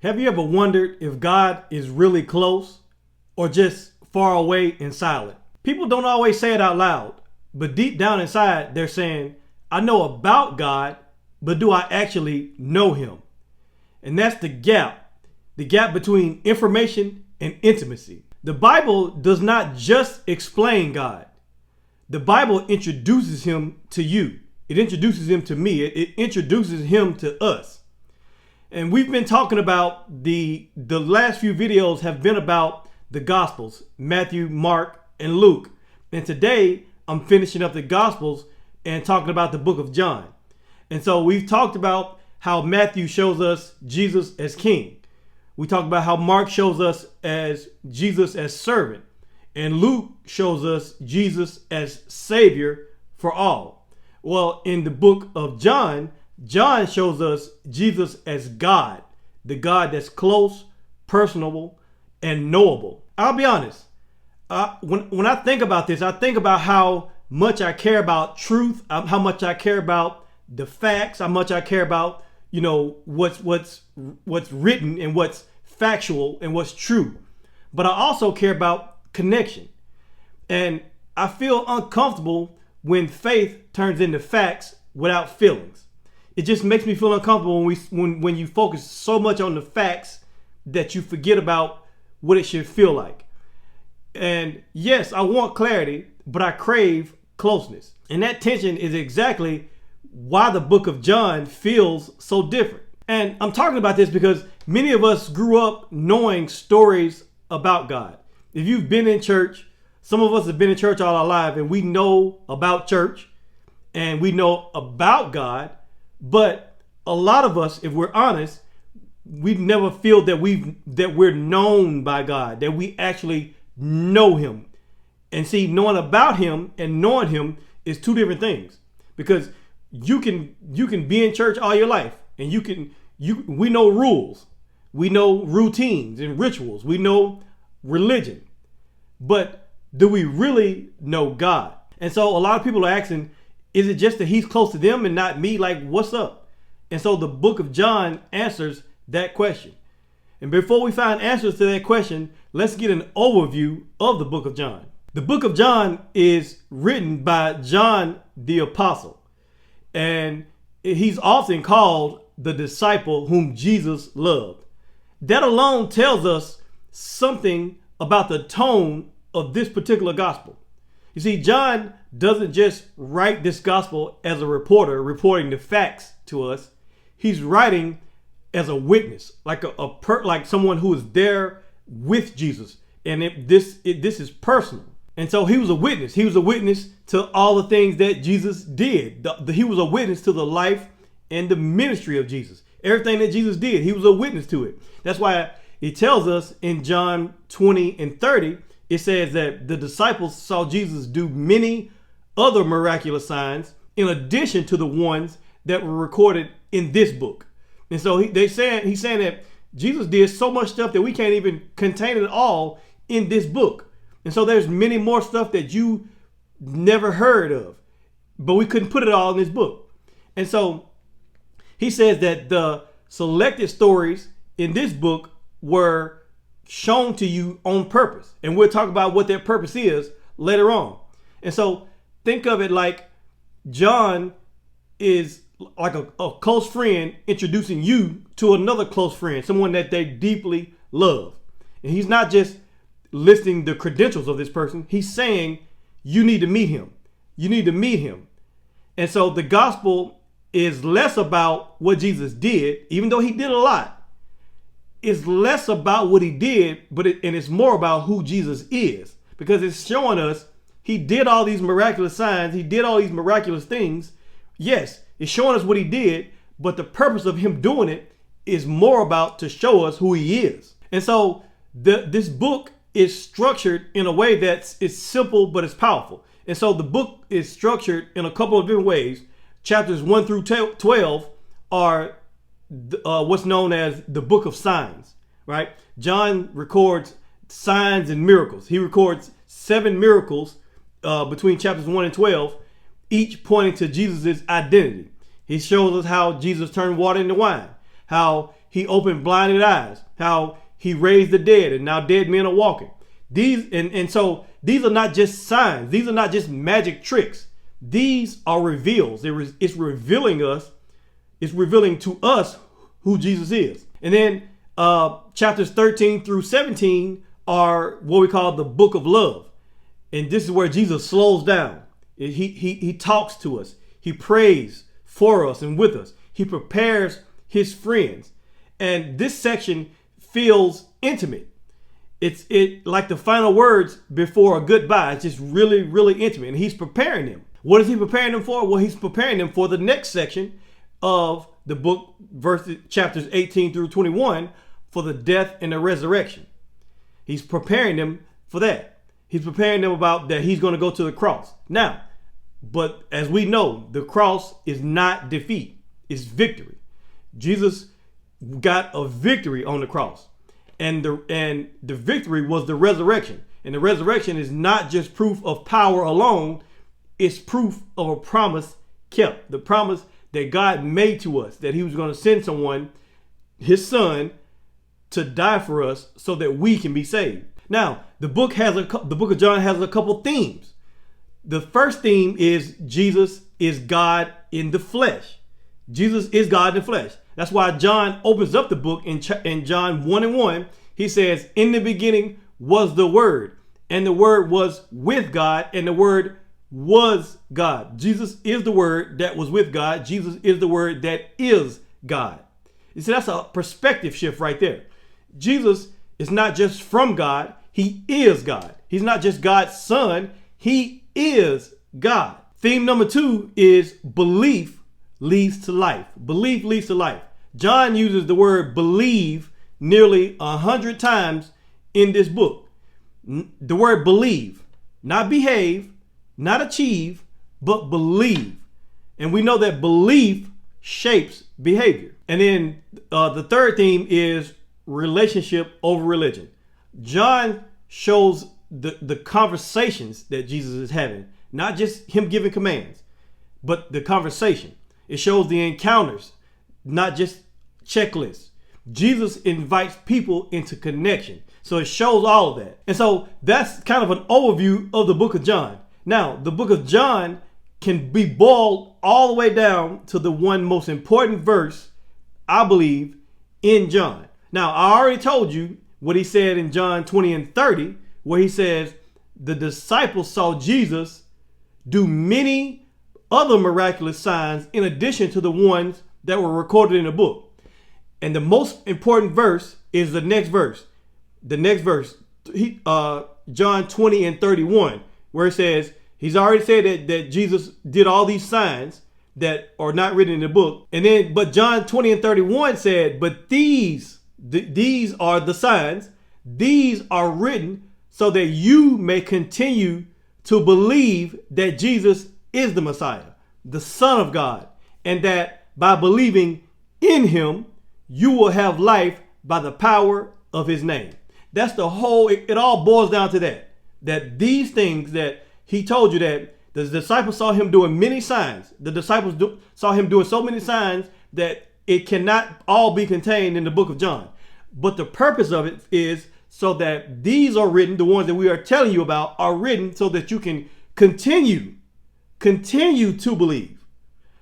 Have you ever wondered if God is really close or just far away and silent? People don't always say it out loud, but deep down inside, they're saying, I know about God, but do I actually know him? And that's the gap between information and intimacy. The Bible does not just explain God. The Bible introduces him to you. It introduces him to me. It introduces him to us. And we've been talking about the last few videos have been about the Gospels, Matthew, Mark, and Luke. And today I'm finishing up the Gospels and talking about the book of John. And so we've talked about how Matthew shows us Jesus as king. We talked about how Mark shows us as Jesus as servant. And Luke shows us Jesus as savior for all. Well, in the book of John, John shows us Jesus as God, the God that's close, personable, and knowable. I'll be honest. When I think about this, I think about how much I care about truth, how much I care about the facts, how much I care about, what's written and what's factual and what's true. But I also care about connection. And I feel uncomfortable when faith turns into facts without feelings. It just makes me feel uncomfortable when you focus so much on the facts that you forget about what it should feel like. And yes, I want clarity, but I crave closeness. And that tension is exactly why the book of John feels so different. And I'm talking about this because many of us grew up knowing stories about God. If you've been in church, some of us have been in church all our life, and we know about church and we know about God. But a lot of us, if we're honest, we never feel that we're known by God, that we actually know him. And see, knowing about him and knowing him is two different things, because you can be in church all your life and we know rules, we know routines and rituals, we know religion, but do we really know God? And so a lot of people are asking, is it just that he's close to them and not me? Like, what's up? And so the book of John answers that question. And before we find answers to that question, let's get an overview of the book of John. The book of John is written by John the Apostle. And he's often called the disciple whom Jesus loved. That alone tells us something about the tone of this particular gospel. You see, John doesn't just write this gospel as a reporter reporting the facts to us. He's writing as a witness, like like someone who is there with Jesus. And this is personal. And so he was a witness. He was a witness to all the things that Jesus did. He was a witness to the life and the ministry of Jesus. Everything that Jesus did, he was a witness to it. That's why it tells us in John 20 and 30, it says that the disciples saw Jesus do many other miraculous signs in addition to the ones that were recorded in this book. And so he's saying that Jesus did so much stuff that we can't even contain it all in this book. And so there's many more stuff that you never heard of, but we couldn't put it all in this book. And so he says that the selected stories in this book were shown to you on purpose. And we'll talk about what that purpose is later on. And so think of it like John is like a close friend introducing you to another close friend, someone that they deeply love. And he's not just listing the credentials of this person. He's saying, you need to meet him. You need to meet him. And so the gospel is less about what Jesus did, even though he did a lot. It's less about what he did, and it's more about who Jesus is, because it's showing us he did all these miraculous signs. He did all these miraculous things. Yes, it's showing us what he did, but the purpose of him doing it is more about to show us who he is. And so this book is structured in a way that's simple, but it's powerful. And so the book is structured in a couple of different ways. Chapters 1 through 12 are what's known as the book of signs, right? John records signs and miracles. He records 7 miracles between chapters 1 and 12, each pointing to Jesus' identity. He shows us how Jesus turned water into wine, how he opened blinded eyes, how he raised the dead, and now dead men are walking. So these are not just signs. These are not just magic tricks. These are reveals. It's revealing to us who Jesus is. And then chapters 13 through 17 are what we call the book of love. And this is where Jesus slows down. He talks to us. He prays for us and with us. He prepares his friends. And this section feels intimate. It's like the final words before a goodbye. It's just really, really intimate. And he's preparing them. What is he preparing them for? Well, he's preparing them for the next section of the book, chapters 18 through 21, for the death and the resurrection. He's preparing them for that. He's preparing them about that he's going to go to the cross. Now, but as we know, the cross is not defeat. It's victory. Jesus got a victory on the cross. And the victory was the resurrection. And the resurrection is not just proof of power alone. It's proof of a promise kept. The promise that God made to us, that he was going to send someone, his son, to die for us so that we can be saved. Now, the book of John has a couple themes. The first theme is Jesus is God in the flesh. Jesus is God in the flesh. That's why John opens up the book in John 1:1. He says, in the beginning was the Word, and the Word was with God, and the Word was God. Jesus is the Word that was with God. Jesus is the Word that is God. You see, that's a perspective shift right there. Jesus is not just from God. He is God. He's not just God's son. He is God. Theme number 2 is belief leads to life. Belief leads to life. John uses the word believe nearly 100 times in this book. The word believe, not behave, not achieve, but believe. And we know that belief shapes behavior. And then the third theme is relationship over religion. John shows the conversations that Jesus is having, not just him giving commands, but the conversation. It shows the encounters, not just checklists. Jesus invites people into connection. So it shows all of that. And so that's kind of an overview of the book of John. Now, the book of John can be boiled all the way down to the one most important verse, I believe, in John. Now, I already told you what he said in John 20 and 30, where he says, the disciples saw Jesus do many other miraculous signs in addition to the ones that were recorded in the book. And the most important verse is the next verse. The next verse, John 20 and 31, where it says, he's already said that Jesus did all these signs that are not written in the book. And then, but John 20 and 31 said, but these are the signs. These are written so that you may continue to believe that Jesus is the Messiah, the Son of God, and that by believing in him, you will have life by the power of his name. That's the whole, it all boils down to that these things that he told you, that the disciples saw him doing many signs. The disciples saw him doing so many signs that it cannot all be contained in the book of John. But the purpose of it is so that these are written, the ones that we are telling you about are written so that you can continue to believe.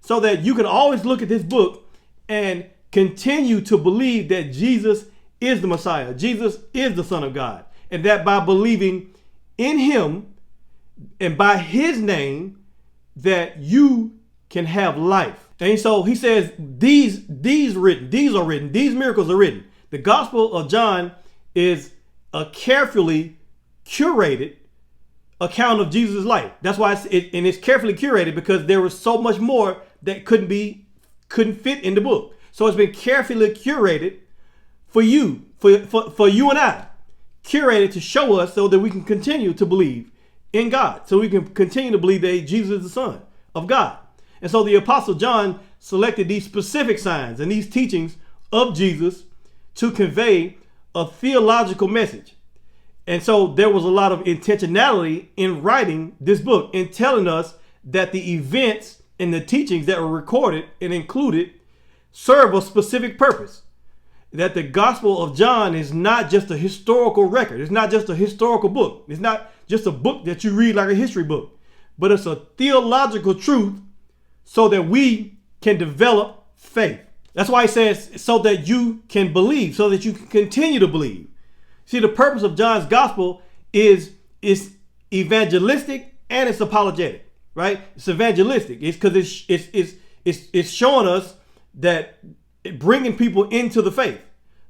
So that you can always look at this book and continue to believe that Jesus is the Messiah. Jesus is the Son of God. And that by believing in him and by his name, that you can have life. And so he says, these are written, these miracles are written. The Gospel of John is a carefully curated account of Jesus' life. That's why it's carefully curated, because there was so much more that couldn't fit in the book. So it's been carefully curated for you, for you and I, curated to show us so that we can continue to believe in God, so we can continue to believe that Jesus is the Son of God. And so the Apostle John selected these specific signs and these teachings of Jesus to convey a theological message. And so there was a lot of intentionality in writing this book, in telling us that the events and the teachings that were recorded and included serve a specific purpose. that the Gospel of John is not just a historical record. It's not just a historical book. It's not just a book that you read like a history book, but it's a theological truth so that we can develop faith. That's why he says so that you can believe, so that you can continue to believe. See, the purpose of John's gospel is evangelistic and it's apologetic, right? It's evangelistic. It's because it's showing us that bringing people into the faith,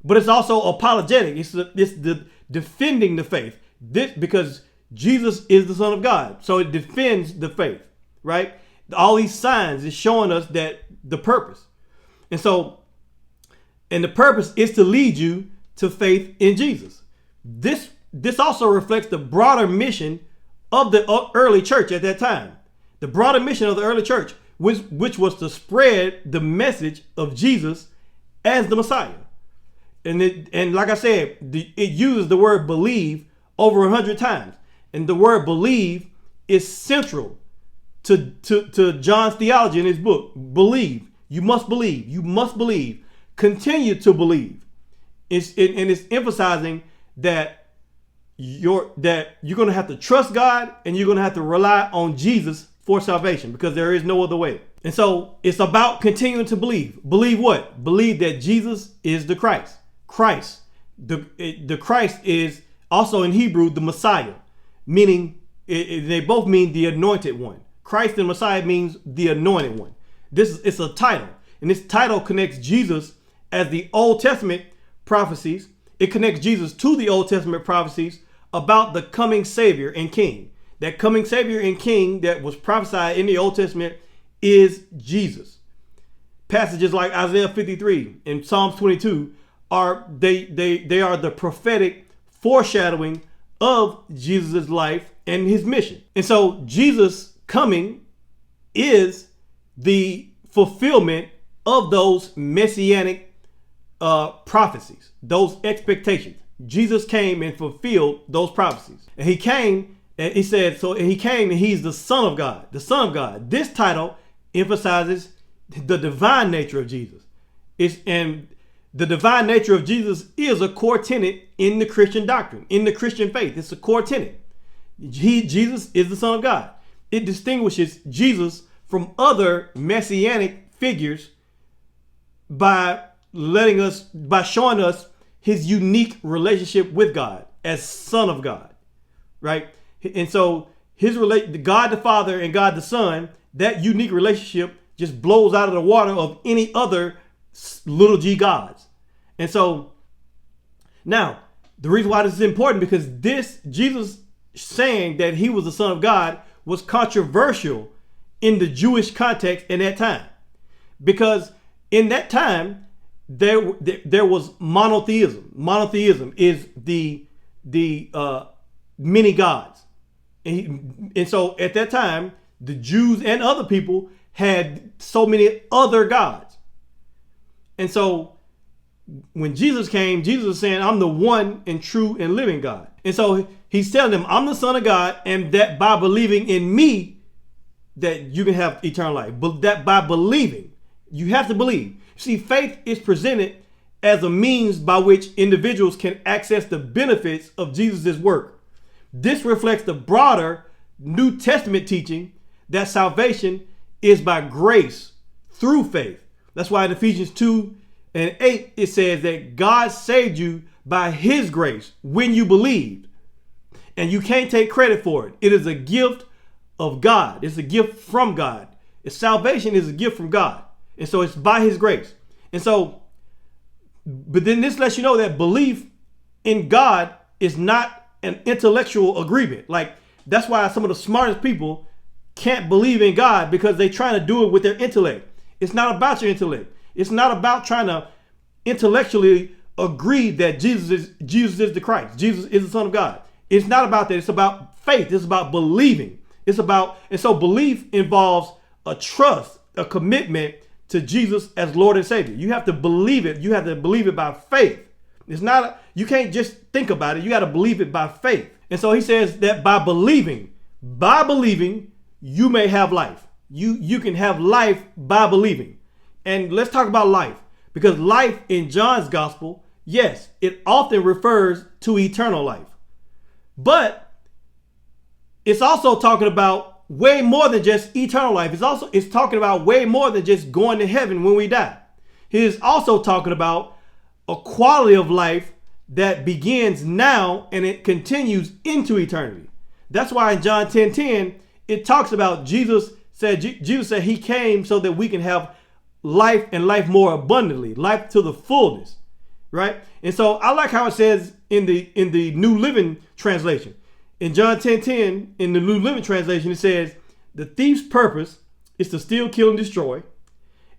but it's also apologetic. It's the defending the faith. This because Jesus is the Son of God, so it defends the faith, right? All these signs is showing us that the purpose. And the purpose is to lead you to faith in Jesus. This also reflects the broader mission of the early church at that time. The broader mission of the early church, which was to spread the message of Jesus as the Messiah. And like I said, it uses the word believe over 100 times. And the word believe is central to John's theology in his book. Believe. You must believe. You must believe. Continue to believe. It's emphasizing that you're going to have to trust God and you're going to have to rely on Jesus for salvation because there is no other way. And so it's about continuing to believe. Believe what? Believe that Jesus is the Christ. Christ. The Christ is also in Hebrew the Messiah, meaning they both mean the anointed one. Christ and Messiah means the anointed one. It's a title, and this title connects Jesus as the Old Testament prophecies. It connects Jesus to the Old Testament prophecies about the coming Savior and King. That coming Savior and King that was prophesied in the Old Testament is Jesus. Passages like Isaiah 53 and Psalms 22 are the prophetic foreshadowing of Jesus' life and his mission. And so Jesus coming is the fulfillment of those messianic prophecies, those expectations. Jesus came and fulfilled those prophecies. And he came and he said, he came and he's the Son of God, the Son of God. This title emphasizes the divine nature of Jesus. And the divine nature of Jesus is a core tenet in the Christian doctrine, in the Christian faith. It's a core tenet. Jesus is the Son of God. It distinguishes Jesus from other messianic figures by showing us his unique relationship with God as Son of God, right? And so God the Father and God the Son, that unique relationship just blows out of the water of any other little g gods. And so now the reason why this is important, because this Jesus saying that he was the Son of God was controversial in the Jewish context in that time, because in that time there was monotheism. Monotheism is the many gods, and so at that time the Jews and other people had so many other gods. And so when Jesus came, Jesus was saying, I'm the one and true and living God. And so he's telling them, I'm the Son of God, and that by believing in me, that you can have eternal life. But that by believing, you have to believe. See, faith is presented as a means by which individuals can access the benefits of Jesus' work. This reflects the broader New Testament teaching that salvation is by grace through faith. That's why in Ephesians 2:8, it says that God saved you by his grace when you believed. And you can't take credit for it. It is a gift of God. It's a gift from God. Salvation is a gift from God. And so it's by his grace. And so, but then this lets you know that belief in God is not an intellectual agreement. Like, that's why some of the smartest people can't believe in God, because they're trying to do it with their intellect. It's not about your intellect. It's not about trying to intellectually agree that Jesus is the Christ. Jesus is the Son of God. It's not about that. It's about faith. It's about believing. And so belief involves a trust, a commitment to Jesus as Lord and Savior. You have to believe it. You have to believe it by faith. You can't just think about it. You got to believe it by faith. And so he says that by believing, you may have life. You can have life by believing. And let's talk about life, Because life in John's gospel, yes, it often refers to eternal life. But it's also talking about way more than just eternal life. It's talking about way more than just going to heaven when we die. He is also talking about a quality of life that begins now and it continues into eternity. That's why in John 10:10, it talks about Jesus said he came so that we can have life and life more abundantly, life to the fullness, right? And so I like how it says in the New Living Translation. In John 10:10, in the New Living Translation, it says, the thief's purpose is to steal, kill, and destroy.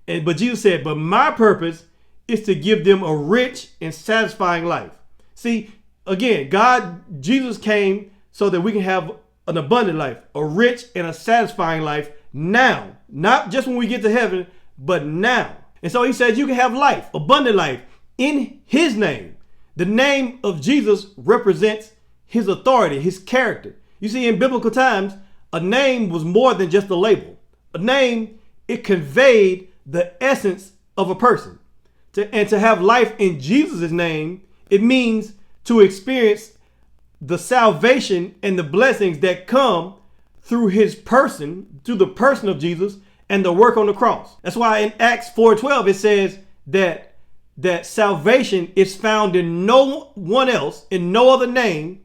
But Jesus said, but my purpose is to give them a rich and satisfying life. See, again, Jesus came so that we can have an abundant life, a rich and a satisfying life now, not just when we get to heaven, but now. And so he says you can have life, abundant life in his name. The name of Jesus represents his authority, his character. You see, in biblical times, a name was more than just a label. A name, it conveyed the essence of a person. And to have life in Jesus' name, it means to experience the salvation and the blessings that come through his person, through the person of Jesus and the work on the cross. That's why in Acts 4:12, it says that salvation is found in no one else, in no other name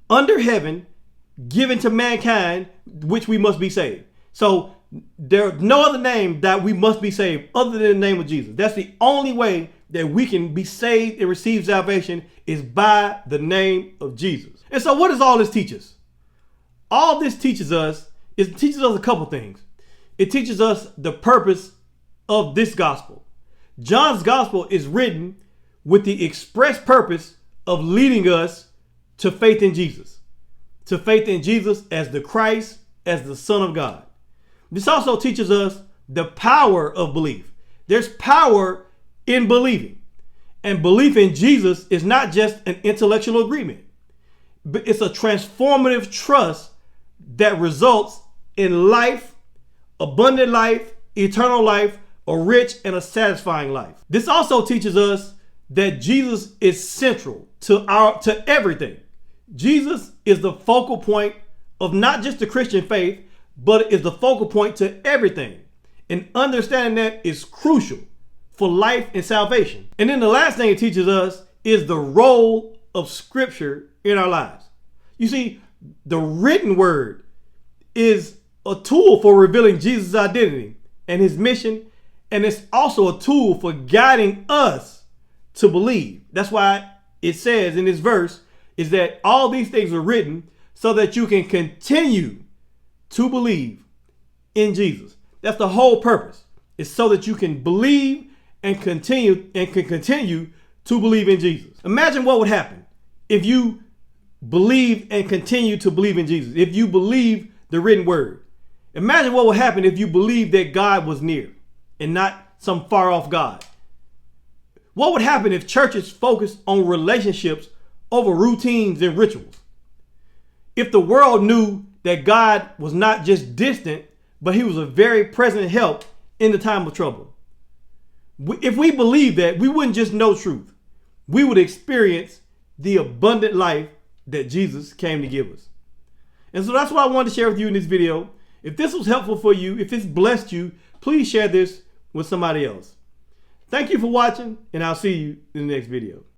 under heaven given to mankind, which we must be saved. So there's no other name that we must be saved other than the name of Jesus. That's the only way that we can be saved and receive salvation, is by the name of Jesus. And so what does all this teach us? All this teaches us a couple things. It teaches us the purpose of this gospel. John's gospel is written with the express purpose of leading us to faith in Jesus. To faith in Jesus as the Christ, as the Son of God. This also teaches us the power of belief. There's power in believing. And belief in Jesus is not just an intellectual agreement, but it's a transformative trust that results in life, abundant life, eternal life, a rich and a satisfying life. This also teaches us that Jesus is central to everything. Jesus is the focal point of not just the Christian faith, but is the focal point to everything. And understanding that is crucial for life and salvation. And then the last thing it teaches us is the role of Scripture in our lives. You see, the written word is a tool for revealing Jesus' identity and his mission, and it's also a tool for guiding us to believe. That's why it says in this verse is that all these things are written so that you can continue to believe in Jesus. That's the whole purpose. It's so that you can believe and continue to believe in Jesus. Imagine what would happen if you believe and continue to believe in Jesus. If you believe the written word. Imagine what would happen if you believed that God was near and not some far off God. What would happen if churches focused on relationships over routines and rituals? If the world knew that God was not just distant, but he was a very present help in the time of trouble. If we believed that, we wouldn't just know truth. We would experience the abundant life that Jesus came to give us. And so that's what I wanted to share with you in this video. If this was helpful for you, if it's blessed you, please share this with somebody else. Thank you for watching, and I'll see you in the next video.